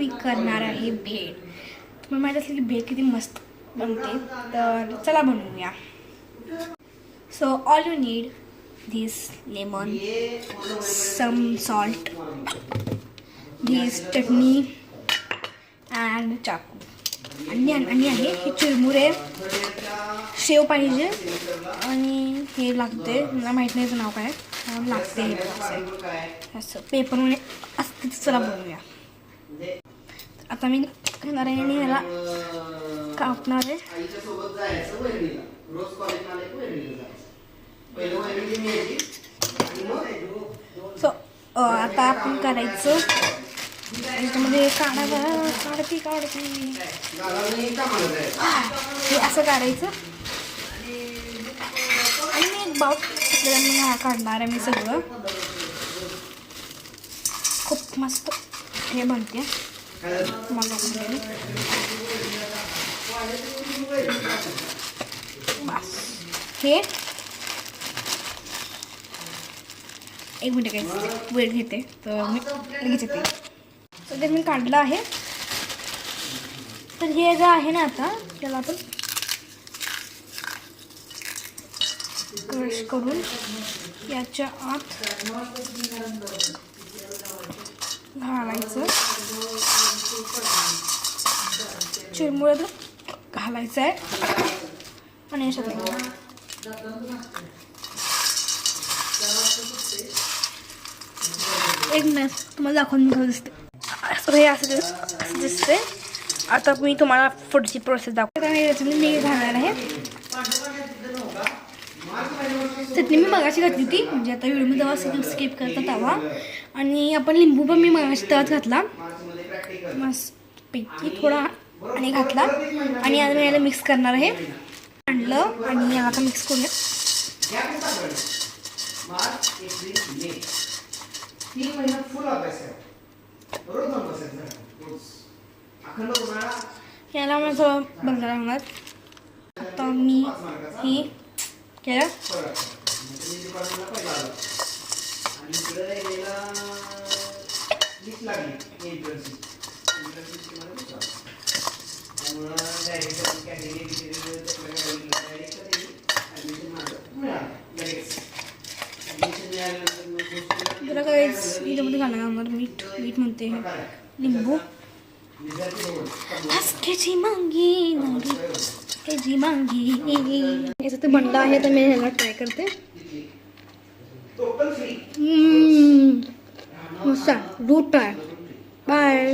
मी करणार आहे भेळ. तुम्हाला माहीत असेल की भेळ किती मस्त बनते, तर चला बनवूया. So all you need this lemon, some salt, this chutney and चाकू. आणि आहे हे चिरमुरे, शेव पाहिजे आणि हे लागते, मला माहीत नाही नाव काय लागते. हे असं पेपरमध्ये असते. चला बनवूया. आता मी घेणार आहे आणि ह्याला कापणार आहे. सो आता आपण करायचं याच्यामध्ये काढती हे असं काढायचं. आणि मी एक बाउल काढणार आहे. मी सगळं खूप मस्त हे बनते. बस हे एक मिनिट काय वेळ घेते, तर मी लगेच येते. तर ते मी काढलं आहे. तर हे जे आहे ना, आता त्याला आपण क्रश करून याच्या आत घालायचं. चिरमुऱ्यात घालायचं आहे आणि याच्यात एक मिनिट तुम्हाला दाखवून कसं दिसते. असं हे असं दिसते. आता मी तुम्हाला पुढची प्रोसेस दाखवते. याच्यामध्ये मी घालणार आहे चटणी. मी मगाशी घातली होती, म्हणजे आता व्हिडिओमध्ये तेव्हा स्किप करता तेव्हा. आणि आपण लिंबू पण मी मगाशी तेव्हाच घातला मस्तपैकी थोडा आणि घातला. आणि आता मी याला मिक्स करणार आहे. आणलं आणि याला आता मिक्स करूया. याला मला थोडं बंद राहणार. आता मी ही केलं. जरा काय याच्यामध्ये घालणार मीठ म्हणते लिंबू. जी मांगी याचं ते बनलं आहे, तर मी ह्याला ट्राय करते. मस्त. Do try. बाय.